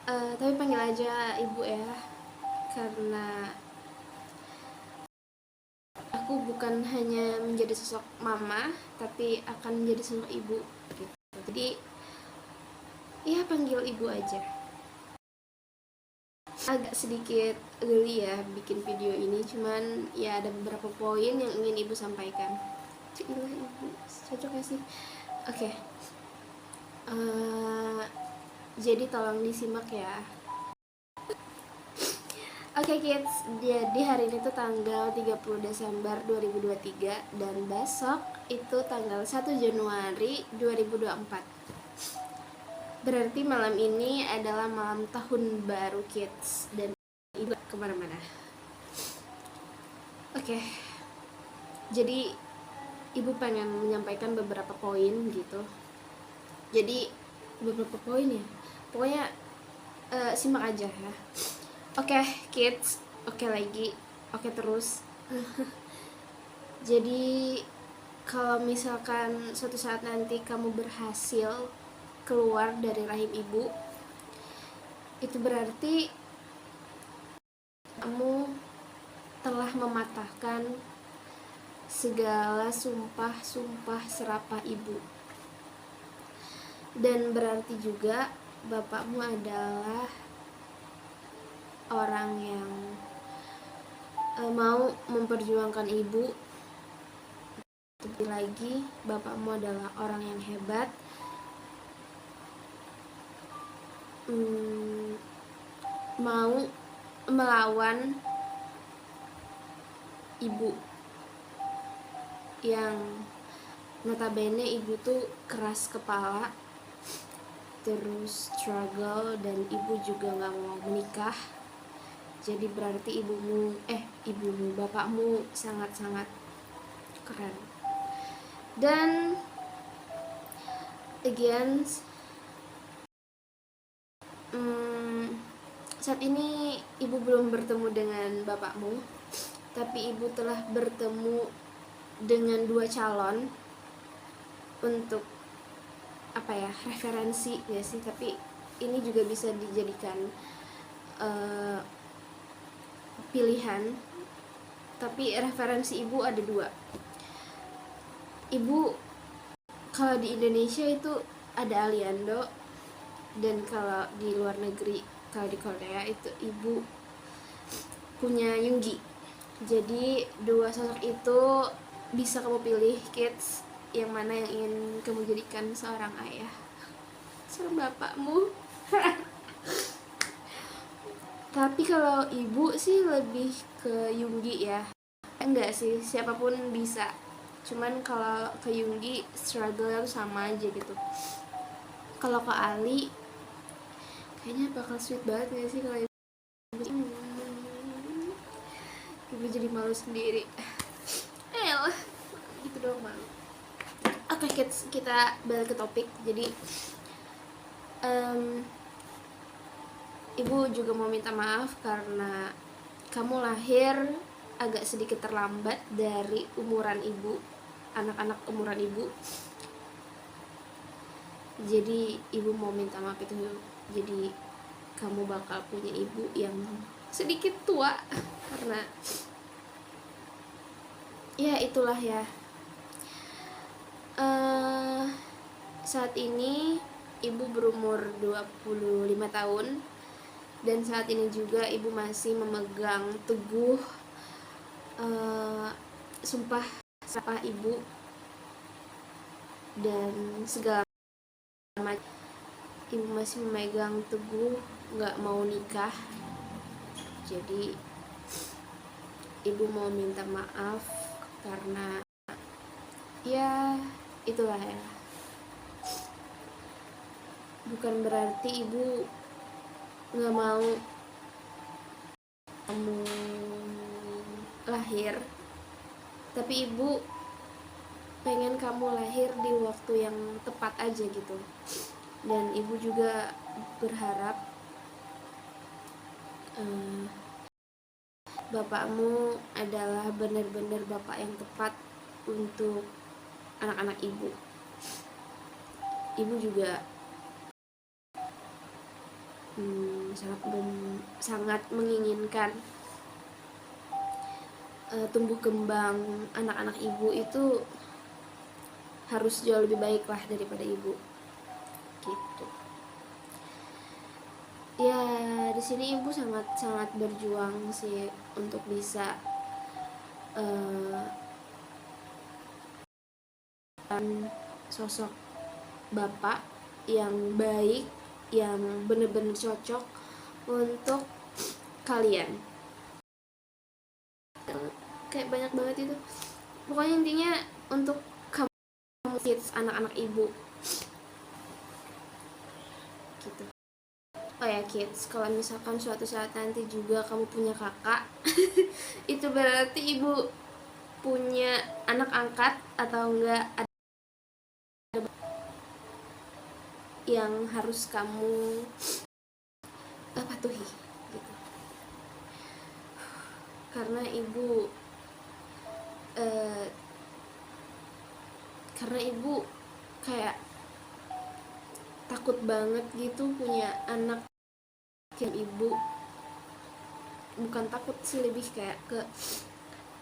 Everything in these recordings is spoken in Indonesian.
Tapi panggil aja ibu ya, karena aku bukan hanya menjadi sosok mama, tapi akan menjadi sosok ibu gitu. Jadi ya panggil ibu aja. Agak sedikit geli ya bikin video ini, cuman ya ada beberapa poin yang ingin ibu sampaikan. Cilah ibu, cocok gak sih? Oke. Jadi tolong disimak ya. Oke kids, jadi hari ini tuh tanggal 30 Desember 2023 dan besok itu tanggal 1 Januari 2024. Berarti malam ini adalah malam tahun baru kids dan ibu kemana-mana. Oke. Jadi ibu pengen menyampaikan beberapa poin gitu. Jadi beberapa poin ya. Pokoknya simak aja ya. Oke, kids. Oke lagi. Oke terus. Jadi kalau misalkan suatu saat nanti kamu berhasil keluar dari rahim ibu, itu berarti kamu telah mematahkan segala sumpah-sumpah serapah ibu. Dan berarti juga bapakmu adalah orang yang mau memperjuangkan ibu. Tapi lagi bapakmu adalah orang yang hebat, mau melawan ibu yang notabene ibu tuh keras kepala, terus struggle, dan ibu juga gak mau menikah. Jadi berarti bapakmu sangat-sangat keren. Dan again, saat ini ibu belum bertemu dengan bapakmu, tapi ibu telah bertemu dengan 2 calon untuk referensi ya sih, tapi ini juga bisa dijadikan pilihan. Tapi referensi ibu ada 2. Ibu kalau di Indonesia itu ada Aliando, dan kalau di luar negeri, kalau di Korea itu ibu punya Yoongi. Jadi 2 sosok itu bisa kamu pilih kids, yang mana yang ingin kamu jadikan seorang ayah, seorang bapakmu. Tapi kalau ibu sih lebih ke Yoongi ya. Enggak sih, siapapun bisa. Cuman kalau ke Yoongi struggle sama aja gitu. Kalau ke Ali kayaknya bakal sweet banget gak sih kalau ibu jadi malu sendiri. Gitu doang malu. Oke kids, kita balik ke topik. Jadi ibu juga mau minta maaf karena kamu lahir agak sedikit terlambat dari umuran ibu, anak-anak umuran ibu. Jadi ibu mau minta maaf itu. Jadi kamu bakal punya ibu yang sedikit tua, karena ya itulah ya. Saat ini ibu berumur 25 tahun, dan saat ini juga ibu masih memegang teguh sumpah serapah ibu dan segala macam. Ibu masih memegang teguh gak mau nikah. Jadi ibu mau minta maaf karena ya itulah ya. Bukan berarti ibu gak mau kamu lahir, tapi ibu pengen kamu lahir di waktu yang tepat aja gitu. Dan ibu juga berharap bapakmu adalah benar-benar bapak yang tepat untuk anak-anak ibu. Ibu juga sangat menginginkan tumbuh kembang anak-anak ibu itu harus jauh lebih baik lah daripada ibu gitu. Ya di sini ibu sangat berjuang sih untuk bisa sosok bapak yang baik, yang benar-benar cocok untuk kalian. Kayak banyak banget itu, pokoknya intinya untuk kamu kids, anak-anak ibu gitu. Oh ya kids, kalau misalkan suatu saat nanti juga kamu punya kakak itu berarti ibu punya anak angkat atau enggak ada yang harus kamu patuhi gitu. Karena ibu kayak takut banget gitu punya anak yang ibu, bukan takut sih, lebih kayak ke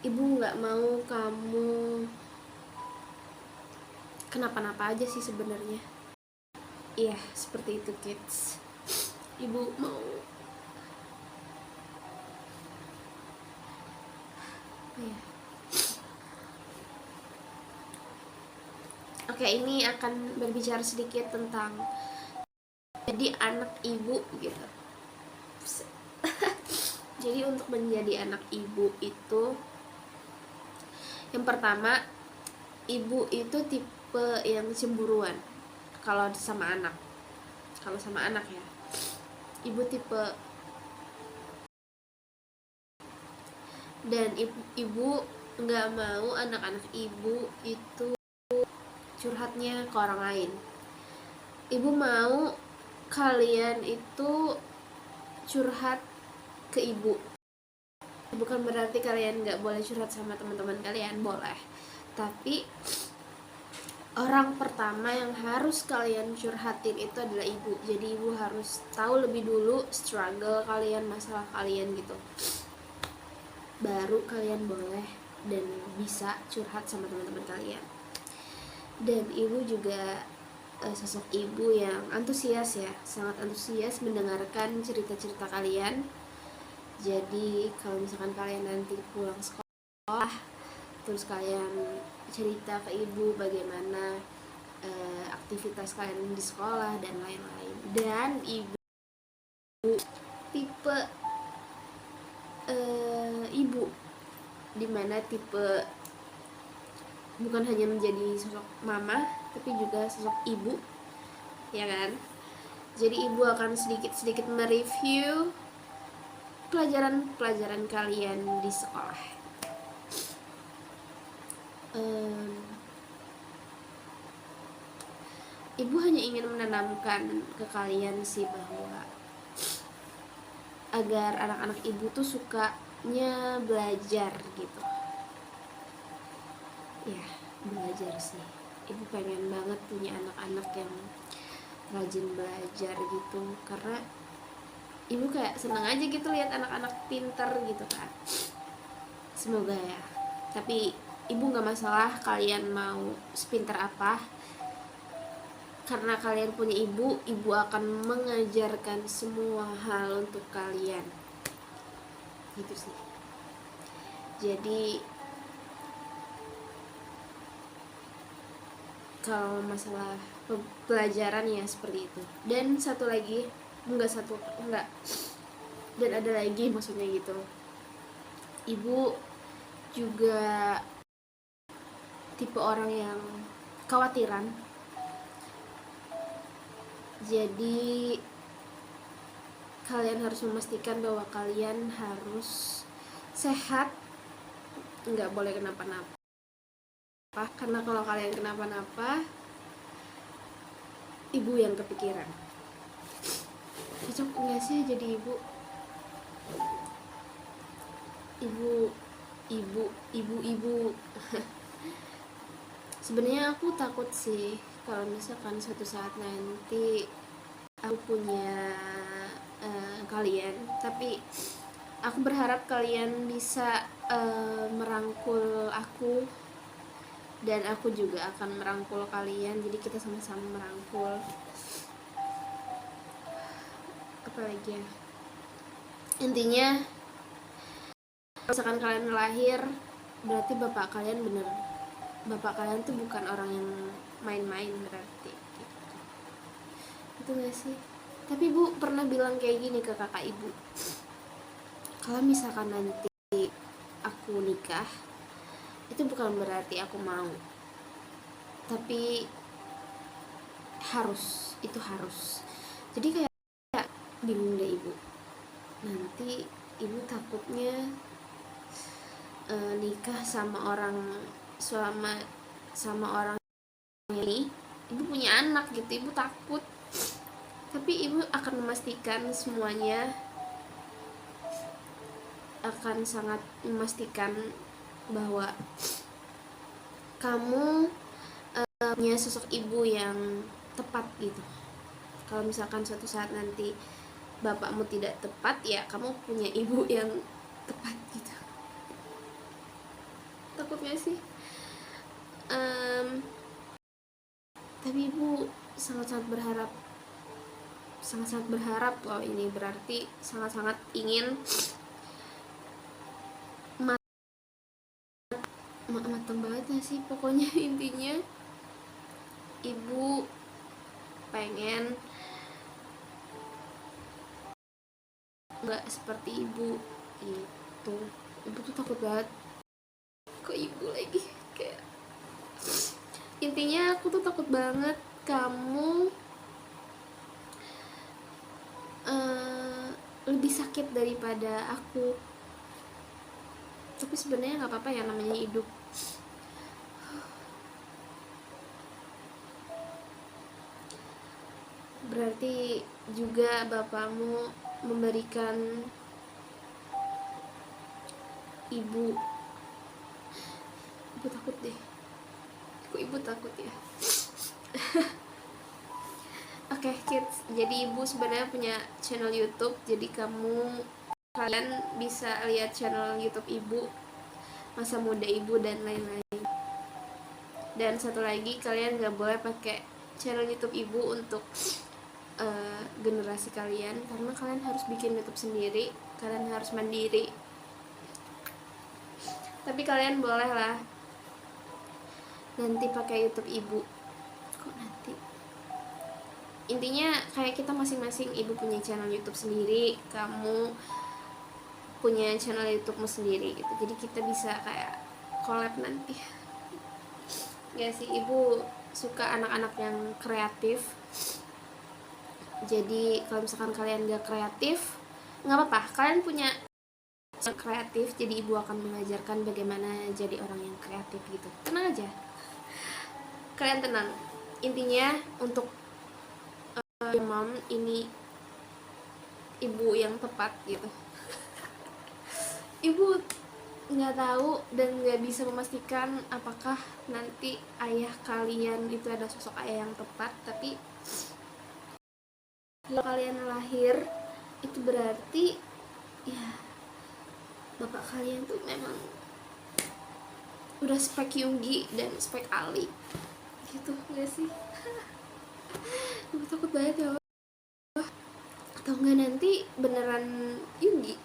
ibu nggak mau kamu kenapa-napa aja sih sebenarnya. Iya seperti itu kids, ibu mau Oke, ini akan berbicara sedikit tentang jadi anak ibu gitu. Jadi untuk menjadi anak ibu itu, yang pertama, ibu itu tipe yang cemburuan kalau sama anak. Kalau sama anak ya, ibu tipe, dan ibu nggak mau anak-anak ibu itu curhatnya ke orang lain. Ibu mau kalian itu curhat ke ibu. Bukan berarti kalian nggak boleh curhat sama teman-teman kalian, boleh. Tapi orang pertama yang harus kalian curhatin itu adalah ibu. Jadi ibu harus tahu lebih dulu struggle kalian, masalah kalian gitu. Baru kalian boleh dan bisa curhat sama teman-teman kalian. Dan ibu juga sosok ibu yang antusias ya, sangat antusias mendengarkan cerita-cerita kalian. Jadi kalau misalkan kalian nanti pulang sekolah terus kalian cerita ke ibu bagaimana aktivitas kalian di sekolah dan lain-lain, dan ibu tipe ibu dimana tipe bukan hanya menjadi sosok mama tapi juga sosok ibu, ya kan? Jadi ibu akan sedikit mereview pelajaran kalian di sekolah. Ibu hanya ingin menanamkan ke kalian sih bahwa agar anak-anak ibu tuh sukanya belajar gitu. Ya, belajar sih. Ibu pengen banget punya anak-anak yang rajin belajar gitu, karena ibu kayak seneng aja gitu lihat anak-anak pintar gitu kan. Semoga ya. Tapi ibu nggak masalah kalian mau sepintar apa, karena kalian punya ibu akan mengajarkan semua hal untuk kalian gitu sih. Jadi kalau masalah pelajaran ya seperti itu. Dan satu lagi, dan ada lagi maksudnya gitu, ibu juga tipe orang yang khawatiran. Jadi kalian harus memastikan bahwa kalian harus sehat, nggak boleh kenapa-napa, karena kalau kalian kenapa-napa ibu yang kepikiran. Cocok nggak sih jadi ibu? Sebenarnya aku takut sih kalau misalkan suatu saat nanti aku punya kalian, tapi aku berharap kalian bisa merangkul aku, dan aku juga akan merangkul kalian. Jadi kita sama-sama merangkul. Apalagi ya, intinya misalkan kalian lahir, berarti bapak kalian bener, bapak kalian tuh bukan orang yang main-main, berarti gitu. Itu gak sih? Tapi ibu pernah bilang kayak gini ke kakak ibu, kalau misalkan nanti aku nikah, itu bukan berarti aku mau, tapi harus, itu harus. Jadi kayak bingung deh ibu, nanti ibu takutnya nikah sama orang, sama orang ini, ibu punya anak gitu, ibu takut. Tapi ibu akan memastikan semuanya, akan sangat memastikan bahwa kamu punya sosok ibu yang tepat gitu. Kalau misalkan suatu saat nanti bapakmu tidak tepat, ya kamu punya ibu yang tepat gitu. Takutnya sih tapi ibu sangat-sangat berharap loh, ini berarti sangat-sangat ingin matang banget gak sih pokoknya. Intinya ibu pengen nggak seperti ibu itu. Ibu tuh takut banget kok ibu lagi, kayak intinya aku tuh takut banget kamu lebih sakit daripada aku. Tapi sebenarnya nggak apa-apa ya, namanya hidup. Berarti juga bapakmu memberikan ibu takut deh, kok ibu takut ya. Oke, kids, jadi ibu sebenarnya punya channel YouTube, jadi kalian bisa lihat channel YouTube ibu, masa muda ibu dan lain-lain. Dan satu lagi, kalian gak boleh pakai channel YouTube ibu untuk generasi kalian, karena kalian harus bikin YouTube sendiri, kalian harus mandiri. Tapi kalian boleh lah nanti pakai YouTube ibu. Kok nanti? Intinya kayak kita masing-masing, ibu punya channel YouTube sendiri, kamu punya channel YouTubemu sendiri gitu. Jadi kita bisa kayak collab nanti. Ya sih, ibu suka anak-anak yang kreatif. Jadi kalau misalkan kalian gak kreatif, nggak apa-apa, kalian punya kreatif, jadi ibu akan mengajarkan bagaimana jadi orang yang kreatif gitu. Tenang aja, kalian tenang. Intinya untuk mom, ini ibu yang tepat gitu. Ibu nggak tahu dan nggak bisa memastikan apakah nanti ayah kalian itu ada sosok ayah yang tepat, tapi kalau kalian lahir itu berarti ya bapak kalian tuh memang udah spek Yunggi dan spek Ali gitu, gak sih? Aku takut banget ya Allah. Atau enggak nanti beneran Yunggi.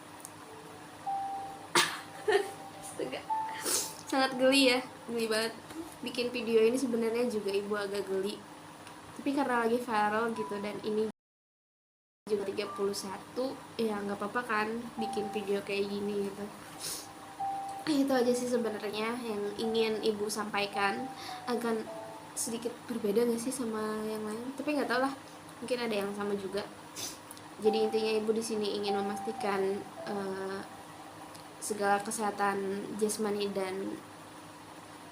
Astaga, sangat geli ya, geli banget. Bikin video ini sebenarnya juga ibu agak geli, tapi karena lagi viral gitu, dan ini juga 31, ya nggak apa-apa kan bikin video kayak gini gitu. Itu aja sih sebenarnya yang ingin ibu sampaikan. Agak sedikit berbeda gak sih sama yang lain, tapi nggak tau lah, mungkin ada yang sama juga. Jadi intinya ibu di sini ingin memastikan segala kesehatan jasmani dan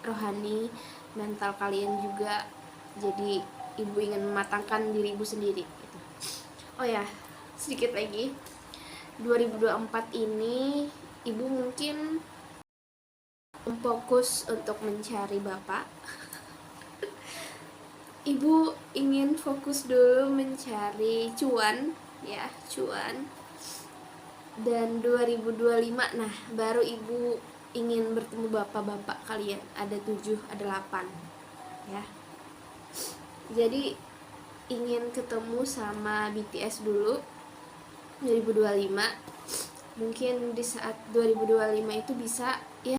rohani, mental kalian juga. Jadi ibu ingin mematangkan diri ibu sendiri gitu. Oh ya, sedikit lagi, 2024 ini ibu mungkin fokus untuk mencari bapak. Ibu ingin fokus dulu mencari cuan, ya, cuan. Dan 2025, nah baru ibu ingin bertemu bapak-bapak kalian. Ada 7, ada 8 ya. Jadi ingin ketemu sama BTS dulu 2025. Mungkin di saat 2025 itu bisa ya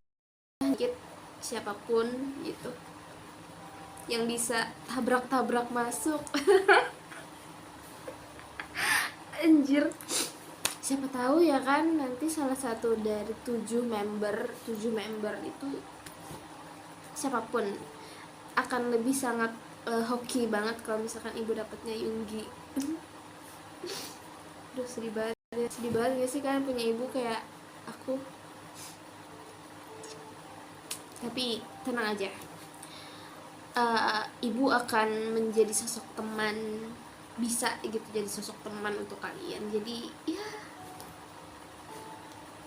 sedikit siapapun gitu yang bisa tabrak-tabrak masuk. Anjir, siapa tahu ya kan nanti salah satu dari 7 member itu siapapun akan lebih sangat hoki banget kalau misalkan ibu dapatnya Yoongi. Aduh, sedih banget gak sih kan punya ibu kayak aku. Tapi tenang aja, ibu akan menjadi sosok teman, bisa gitu jadi sosok teman untuk kalian. Jadi ya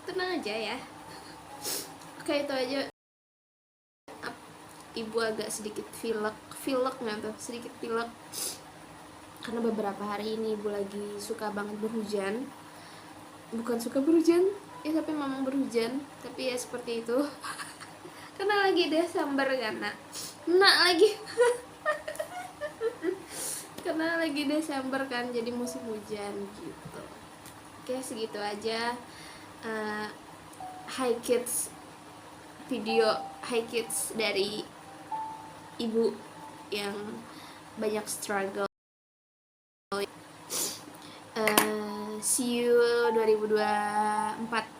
tenang aja ya. Oke, itu aja. Ibu agak sedikit pilek nggak tuh, sedikit pilek karena beberapa hari ini ibu lagi suka banget berhujan. Bukan suka berhujan ya, tapi memang berhujan, tapi ya seperti itu. Karena lagi Desember kan nak lagi karena lagi Desember kan, jadi musim hujan gitu. Oke, segitu aja Hi Kids, video Hi Kids dari ibu yang banyak struggle. See you 2024.